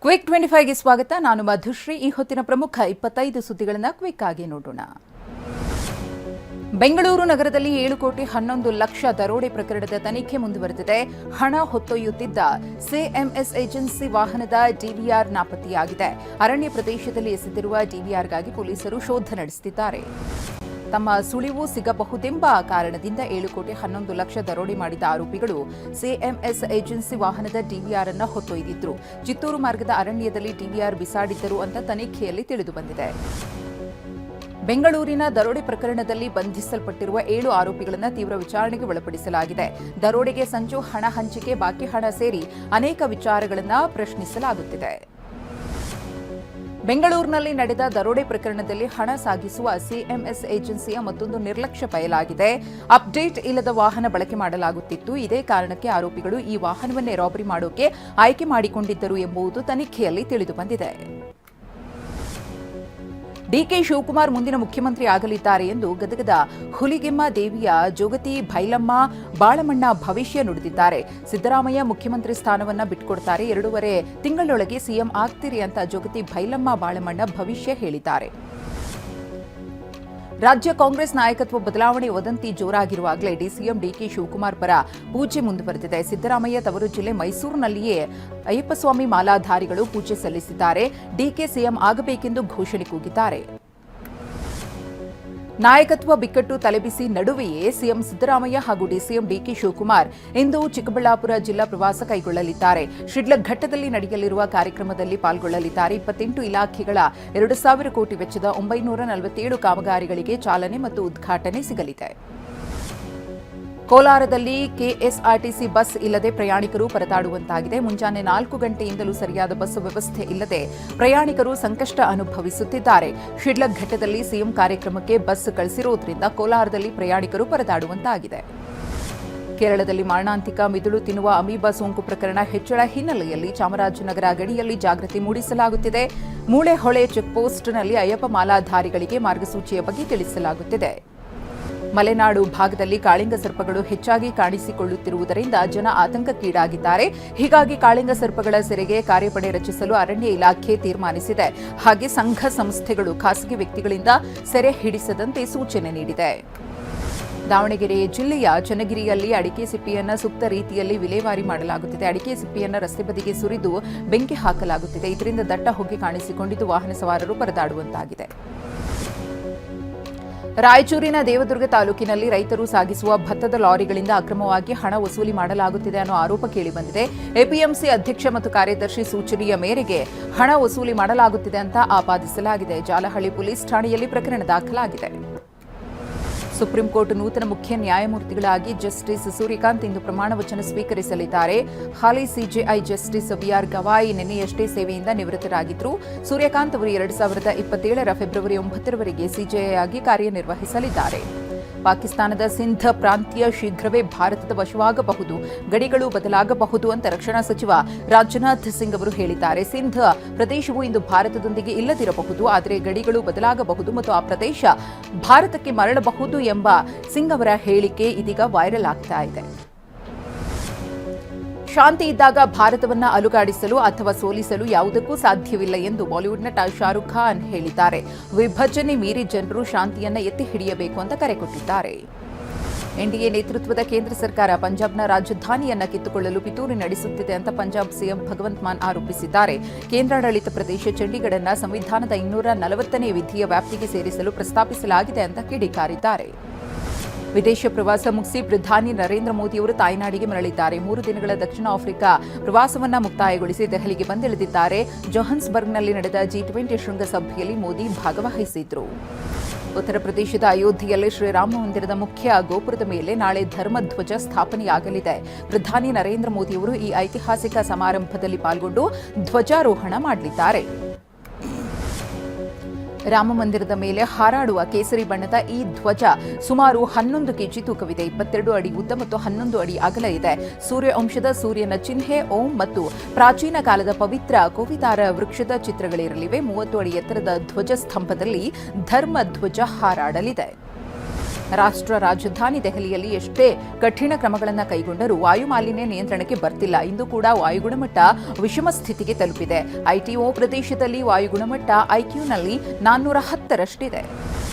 Quick 25ಗೆ ಸ್ವಾಗತ. ನಾನು ಮಧುಶ್ರೀ. ಈ ಹೊತ್ತಿನ ಪ್ರಮುಖ 25 ಸುದ್ದಿಗಳನ್ನು ಕ್ವಿಕ್ ಆಗಿ ನೋಡೋಣ. ಬೆಂಗಳೂರು ನಗರದಲ್ಲಿ 7,11,00,000 ದರೋಡೆ ಪ್ರಕರಣದ ತನಿಖೆ ಮುಂದುವರೆದಿದೆ. ಹಣ ಹೊತ್ತೊಯ್ಯುತ್ತಿದ್ದ ಸಿಎಂಎಸ್ ಏಜೆನ್ಸಿ ವಾಹನದ ಡಿವಿಆರ್ ನಾಪತ್ತೆಯಾಗಿದೆ. ಅರಣ್ಯ ಪ್ರದೇಶದಲ್ಲಿ ಎಸೆದಿರುವ ಡಿವಿಆರ್ಗಾಗಿ ಪೊಲೀಸರು ಶೋಧ ನಡೆಸುತ್ತಿದ್ದಾರೆ. ತಮ್ಮ ಸುಳಿವು ಸಿಗಬಹುದೆಂಬ ಕಾರಣದಿಂದ 7,11,00,000 ದರೋಡೆ ಮಾಡಿದ ಆರೋಪಿಗಳು ಸಿಎಂಎಸ್ ಏಜೆನ್ಸಿ ವಾಹನದ ಡಿವಿಆರ್ ಅನ್ನು ಹೊತ್ತೊಯ್ದಿದ್ರು. ಚಿತ್ತೂರು ಮಾರ್ಗದ ಅರಣ್ಯದಲ್ಲಿ ಡಿವಿಆರ್ ಬಿಸಾಡಿದ್ದರು ಅಂತ ತನಿಖೆಯಲ್ಲಿ ತಿಳಿದುಬಂದಿದೆ. ಬೆಂಗಳೂರಿನ ದರೋಡೆ ಪ್ರಕರಣದಲ್ಲಿ ಬಂಧಿಸಲ್ಪಟ್ಟಿರುವ 7 ಆರೋಪಿಗಳನ್ನು ತೀವ್ರ ವಿಚಾರಣೆಗೆ ಒಳಪಡಿಸಲಾಗಿದೆ. ದರೋಡೆಗೆ ಸಂಚು, ಹಣ ಹಂಚಿಕೆ, ಬಾಕಿ ಹಣ ಸೇರಿ ಅನೇಕ ವಿಚಾರಗಳನ್ನು ಪ್ರಶ್ನಿಸಲಾಗುತ್ತಿದೆ. ಬೆಂಗಳೂರಿನಲ್ಲಿ ನಡೆದ ದರೋಡೆ ಪ್ರಕರಣದಲ್ಲಿ ಹಣ ಸಾಗಿಸುವ ಸಿಎಂಎಸ್ ಏಜೆನ್ಸಿಯ ಮತ್ತೊಂದು ನಿರ್ಲಕ್ಷ್ಯ ಬಯಲಾಗಿದೆ. ಅಪ್ಡೇಟ್ ಇಲ್ಲದ ವಾಹನ ಬಳಕೆ ಮಾಡಲಾಗುತ್ತಿತ್ತು. ಇದೇ ಕಾರಣಕ್ಕೆ ಆರೋಪಿಗಳು ಈ ವಾಹನವನ್ನೇ ರಾಬರಿ ಮಾಡೋಕೆ ಆಯ್ಕೆ ಮಾಡಿಕೊಂಡಿದ್ದರು ಎಂಬುದು ತನಿಖೆಯಲ್ಲಿ ತಿಳಿದುಬಂದಿದೆ. ಡಿಕೆ ಶಿವಕುಮಾರ್ ಮುಂದಿನ ಮುಖ್ಯಮಂತ್ರಿ ಆಗಲಿದ್ದಾರೆ ಎಂದು ಗದಗದ ಹುಲಿಗೆಮ್ಮ ದೇವಿಯ ಜೋಗತಿ ಭೈಲಮ್ಮ ಬಾಳಮಣ್ಣ ಭವಿಷ್ಯ ನುಡಿದಿದ್ದಾರೆ. ಸಿದ್ದರಾಮಯ್ಯ ಮುಖ್ಯಮಂತ್ರಿ ಸ್ಥಾನವನ್ನ ಬಿಟ್ಟುಕೊಡ್ತಾರೆ, 2.5 ತಿಂಗಳೊಳಗೆ ಸಿಎಂ ಆಗ್ತೀರಿ ಅಂತ ಜೋಗತಿ ಭೈಲಮ್ಮ ಬಾಳಮಣ್ಣ ಭವಿಷ್ಯ ಹೇಳಿದ್ದಾರೆ. ರಾಜ್ಯ ಕಾಂಗ್ರೆಸ್ ನಾಯಕತ್ವ ಬದಲಾವಣೆ ವದಂತಿ ಜೋರಾಗಿರುವಾಗಲೇ ಸಿಎಂ ಡಿಕೆ ಶಿವಕುಮಾರ್ ಪರ ಪೂಜೆ ಮುಂದುವರೆದಿದೆ. ಸಿದ್ದರಾಮಯ್ಯ ತವರು ಜಿಲ್ಲೆ ಮೈಸೂರಿನಲ್ಲಿಯೇ ಅಯ್ಯಪ್ಪಸ್ವಾಮಿ ಮಾಲಾಧಾರಿಗಳು ಪೂಜೆ ಸಲ್ಲಿಸಿದ್ದಾರೆ. ಡಿಕೆ ಸಿಎಂ ಆಗಬೇಕೆಂದು ಘೋಷಣೆ ಕೂಗಿದ್ದಾರೆ. ನಾಯಕತ್ವ ಬಿಕ್ಕಟ್ಟು ತಲೆಬಿಸಿ ನಡುವೆಯೇ ಸಿಎಂ ಸಿದ್ದರಾಮಯ್ಯ ಹಾಗೂ ಡಿಸಿಎಂ ಡಿಕೆ ಶಿವಕುಮಾರ್ ಇಂದು ಚಿಕ್ಕಬಳ್ಳಾಪುರ ಜಿಲ್ಲಾ ಪ್ರವಾಸ ಕೈಗೊಳ್ಳಲಿದ್ದಾರೆ. ಶಿಡ್ಲಘಟ್ಟದಲ್ಲಿ ನಡೆಯಲಿರುವ ಕಾರ್ಯಕ್ರಮದಲ್ಲಿ ಪಾಲ್ಗೊಳ್ಳಲಿದ್ದಾರೆ. 28 ಇಲಾಖೆಗಳ 2,000 ಕೋಟಿ ವೆಚ್ಚದ 947 ಕಾಮಗಾರಿಗಳಿಗೆ ಚಾಲನೆ ಮತ್ತು ಉದ್ಘಾಟನೆ ಸಿಗಲಿದೆ. ಕೋಲಾರದಲ್ಲಿ ಕೆಎಸ್ಆರ್ಟಿಸಿ ಬಸ್ ಇಲ್ಲದೆ ಪ್ರಯಾಣಿಕರು ಪರದಾಡುವಂತಾಗಿದೆ. ಮುಂಜಾನೆ 4 ಗಂಟೆಯಿಂದಲೂ ಸರಿಯಾದ ಬಸ್ ವ್ಯವಸ್ಥೆ ಇಲ್ಲದೆ ಪ್ರಯಾಣಿಕರು ಸಂಕಷ್ಟ ಅನುಭವಿಸುತ್ತಿದ್ದಾರೆ. ಶಿಡ್ಲಘಟ್ಟದಲ್ಲಿ ಸಿಎಂ ಕಾರ್ಯಕ್ರಮಕ್ಕೆ ಬಸ್ ಕಳಿಸಿರುವುದರಿಂದ ಕೋಲಾರದಲ್ಲಿ ಪ್ರಯಾಣಿಕರು ಪರದಾಡುವಂತಾಗಿದೆ. ಕೇರಳದಲ್ಲಿ ಮಾರಣಾಂತಿಕ ಮಿದುಳು ತಿನ್ನುವ ಅಮೀಬಾ ಸೋಂಕು ಪ್ರಕರಣ ಹೆಚ್ಚಳ ಹಿನ್ನೆಲೆಯಲ್ಲಿ ಚಾಮರಾಜನಗರ ಗಡಿಯಲ್ಲಿ ಜಾಗೃತಿ ಮೂಡಿಸಲಾಗುತ್ತಿದೆ. ಮೂಳೆಹೊಳೆ ಚೆಕ್ಪೋಸ್ಟ್ನಲ್ಲಿ ಅಯ್ಯಪ್ಪ ಮಾಲಾಧಾರಿಗಳಿಗೆ ಮಾರ್ಗಸೂಚಿಯ ಬಗ್ಗೆ ತಿಳಿಸಲಾಗುತ್ತಿದೆ. ಮಲೆನಾಡು ಭಾಗದಲ್ಲಿ ಕಾಳಿಂಗ ಸರ್ಪಗಳು ಹೆಚ್ಚಾಗಿ ಕಾಣಿಸಿಕೊಳ್ಳುತ್ತಿರುವುದರಿಂದ ಜನ ಆತಂಕಕ್ಕೀಡಾಗಿದ್ದಾರೆ. ಹೀಗಾಗಿ ಕಾಳಿಂಗ ಸರ್ಪಗಳ ಸೆರೆಗೆ ಕಾರ್ಯಪಡೆ ರಚಿಸಲು ಅರಣ್ಯ ಇಲಾಖೆ ತೀರ್ಮಾನಿಸಿದೆ. ಹಾಗೆ ಸಂಘ ಸಂಸ್ಥೆಗಳು ಖಾಸಗಿ ವ್ಯಕ್ತಿಗಳಿಂದ ಸೆರೆ ಹಿಡಿಸದಂತೆ ಸೂಚನೆ ನೀಡಿದೆ. ದಾವಣಗೆರೆ ಜಿಲ್ಲೆಯ ಚನ್ನಗಿರಿಯಲ್ಲಿ ಅಡಿಕೆ ಸಿಪ್ಪೆಯನ್ನು ಸೂಕ್ತ ರೀತಿಯಲ್ಲಿ ವಿಲೇವಾರಿ ಮಾಡಲಾಗುತ್ತಿದೆ. ಅಡಿಕೆ ಸಿಪ್ಪೆಯನ್ನು ರಸ್ತೆ ಬದಿಗೆ ಸುರಿದು ಬೆಂಕಿ ಹಾಕಲಾಗುತ್ತಿದೆ. ಇದರಿಂದ ದಟ್ಟ ಹೊಗೆ ಕಾಣಿಸಿಕೊಂಡಿದ್ದು ವಾಹನ ಸವಾರರು ಪರದಾಡುವಂತಾಗಿದೆ. ರಾಯಚೂರಿನ ದೇವದುರ್ಗ ತಾಲೂಕಿನಲ್ಲಿ ರೈತರು ಸಾಗಿಸುವ ಭತ್ತದ ಲಾರಿಗಳಿಂದ ಅಕ್ರಮವಾಗಿ ಹಣ ವಸೂಲಿ ಮಾಡಲಾಗುತ್ತಿದೆ ಅನ್ನೋ ಆರೋಪ ಕೇಳಿಬಂದಿದೆ. ಎಪಿಎಂಸಿ ಅಧ್ಯಕ್ಷ ಮತ್ತು ಕಾರ್ಯದರ್ಶಿ ಸೂಚನೆಯ ಮೇರೆಗೆ ಹಣ ವಸೂಲಿ ಮಾಡಲಾಗುತ್ತಿದೆ ಅಂತ ಆಪಾದಿಸಲಾಗಿದೆ. ಜಾಲಹಳ್ಳಿ ಪೊಲೀಸ್ ಠಾಣೆಯಲ್ಲಿ ಪ್ರಕರಣ ದಾಖಲಾಗಿದೆ. ಸುಪ್ರೀಂ ಕೋರ್ಟ್ ನೂತನ ಮುಖ್ಯ ನ್ಯಾಯಮೂರ್ತಿಗಳಾಗಿ ಜಸ್ಟಿಸ್ ಸೂರ್ಯಕಾಂತ್ ಇಂದು ಪ್ರಮಾಣ ವಚನ ಸ್ವೀಕರಿಸಲಿದ್ದಾರೆ. ಹಾಲಿ ಸಿಜೆಐ ಜಸ್ಟಿಸ್ ಬಿಆರ್ ಗವಾಯಿ ನಿನ್ನೆಯಷ್ಟೇ ಸೇವೆಯಿಂದ ನಿವೃತ್ತರಾಗಿದ್ದರು. ಸೂರ್ಯಕಾಂತ್ ಅವರು 2027 ಫೆಬ್ರವರಿ 9ರವರೆಗೆ ಸಿಜೆಐ ಆಗಿ ಕಾರ್ಯನಿರ್ವಹಿಸಲಿದ್ದಾರೆ. ಪಾಕಿಸ್ತಾನದ ಸಿಂಧ್ ಪ್ರಾಂತ್ಯ ಶೀಘ್ರವೇ ಭಾರತದ ವಶವಾಗಬಹುದು, ಗಡಿಗಳು ಬದಲಾಗಬಹುದು ಅಂತ ರಕ್ಷಣಾ ಸಚಿವ ರಾಜನಾಥ್ ಸಿಂಗ್ ಅವರು ಹೇಳಿದ್ದಾರೆ. ಸಿಂಧ್ ಪ್ರದೇಶವು ಇಂದು ಭಾರತದೊಂದಿಗೆ ಇಲ್ಲದಿರಬಹುದು, ಆದರೆ ಗಡಿಗಳು ಬದಲಾಗಬಹುದು ಮತ್ತು ಆ ಪ್ರದೇಶ ಭಾರತಕ್ಕೆ ಮರಳಬಹುದು ಎಂಬ ಸಿಂಗ್ ಅವರ ಹೇಳಿಕೆ ಇದೀಗ ವೈರಲ್ ಆಗ್ತಾ ಇದೆ. ಶಾಂತಿ ಇದ್ದಾಗ ಭಾರತವನ್ನು ಅಲುಗಾಡಿಸಲು ಅಥವಾ ಸೋಲಿಸಲು ಯಾವುದಕ್ಕೂ ಸಾಧ್ಯವಿಲ್ಲ ಎಂದು ಬಾಲಿವುಡ್ ನಟ ಶಾರುಖ್ ಖಾನ್ ಹೇಳಿದ್ದಾರೆ. ವಿಭಜನೆ ಮೀರಿ ಜನರು ಶಾಂತಿಯನ್ನ ಎತ್ತಿ ಹಿಡಿಯಬೇಕು ಅಂತ ಕರೆ ಕೊಟ್ಟಿದ್ದಾರೆ. ಎನ್ಡಿಎ ನೇತೃತ್ವದ ಕೇಂದ್ರ ಸರ್ಕಾರ ಪಂಜಾಬ್ನ ರಾಜಧಾನಿಯನ್ನ ಕಿತ್ತುಕೊಳ್ಳಲು ಪಿತೂರಿ ನಡೆಸುತ್ತಿದೆ ಅಂತ ಪಂಜಾಬ್ ಸಿಎಂ ಭಗವಂತ್ ಮಾನ್ ಆರೋಪಿಸಿದ್ದಾರೆ. ಕೇಂದ್ರಾಡಳಿತ ಪ್ರದೇಶ ಚಂಡೀಗಢನ್ನ ಸಂವಿಧಾನದ 240ನೇ ವಿಧಿಯ ವ್ಯಾಪ್ತಿಗೆ ಸೇರಿಸಲು ಪ್ರಸ್ತಾಪಿಸಲಾಗಿದೆ ಅಂತ ಕಿಡಿಕಾರಿದ್ದಾರೆ. ವಿದೇಶ ಪ್ರವಾಸ ಮುಗಿಸಿ ಪ್ರಧಾನಿ ನರೇಂದ್ರ ಮೋದಿಯವರು ತಾಯ್ನಾಡಿಗೆ ಮರಳಿದ್ದಾರೆ. 3 ದಿನಗಳ ದಕ್ಷಿಣ ಆಫ್ರಿಕಾ ಪ್ರವಾಸವನ್ನು ಮುಕ್ತಾಯಗೊಳಿಸಿ ದೆಹಲಿಗೆ ಬಂದಿಳಿದಿದ್ದಾರೆ. ಜೋಹನ್ಸ್ಬರ್ಗ್ನಲ್ಲಿ ನಡೆದ G20 ಶೃಂಗಸಭೆಯಲ್ಲಿ ಮೋದಿ ಭಾಗವಹಿಸಿದ್ರು. ಉತ್ತರ ಪ್ರದೇಶದ ಅಯೋಧ್ಯೆಯಲ್ಲಿ ಶ್ರೀರಾಮ ಮಂದಿರದ ಮುಖ್ಯ ಗೋಪುರದ ಮೇಲೆ ನಾಳೆ ಧರ್ಮಧ್ವಜ ಸ್ಥಾಪನೆಯಾಗಲಿದೆ. ಪ್ರಧಾನಿ ನರೇಂದ್ರ ಮೋದಿಯವರು ಈ ಐತಿಹಾಸಿಕ ಸಮಾರಂಭದಲ್ಲಿ ಪಾಲ್ಗೊಂಡು ಧ್ವಜಾರೋಹಣ ಮಾಡಲಿದ್ದಾರೆ. ರಾಮ ಮಂದಿರದ ಮೇಲೆ ಹಾರಾಡುವ ಕೇಸರಿ ಬಣ್ಣದ ಈ ಧ್ವಜ ಸುಮಾರು 11 ಕೆಜಿ ತೂಕವಿದೆ. 22 ಅಡಿ ಉದ್ದ ಮತ್ತು 11 ಅಡಿ ಅಗಲ ಇದೆ. ಸೂರ್ಯ ಅಂಶದ ಸೂರ್ಯನ ಚಿಹ್ನೆ ಓಂ ಮತ್ತು ಪ್ರಾಚೀನ ಕಾಲದ ಪವಿತ್ರ ಕೋವಿದಾರ ವೃಕ್ಷದ ಚಿತ್ರಗಳಿರಲಿವೆ. 30 ಅಡಿ ಎತ್ತರದ ಧ್ವಜ ಸ್ತಂಭದಲ್ಲಿ ಧರ್ಮ ಧ್ವಜ ಹಾರಾಡಲಿದೆ. ರಾಷ್ಟ್ರ ರಾಜಧಾನಿ ದೆಹಲಿಯಲ್ಲಿ ಎಷ್ಟೇ ಕಠಿಣ ಕ್ರಮಗಳನ್ನು ಕೈಗೊಂಡರೂ ವಾಯು ಮಾಲಿನ್ಯ ನಿಯಂತ್ರಣಕ್ಕೆ ಬರ್ತಿಲ್ಲ. ಇಂದು ಕೂಡ ವಾಯು ಗುಣಮಟ್ಟ ವಿಷಮ ಸ್ಥಿತಿಗೆ ತಲುಪಿದೆ. ಐಟಿಒ ಪ್ರದೇಶದಲ್ಲಿ ವಾಯು ಗುಣಮಟ್ಟ ಐಕ್ಯೂನಲ್ಲಿ 410ರಷ್ಟಿದೆ.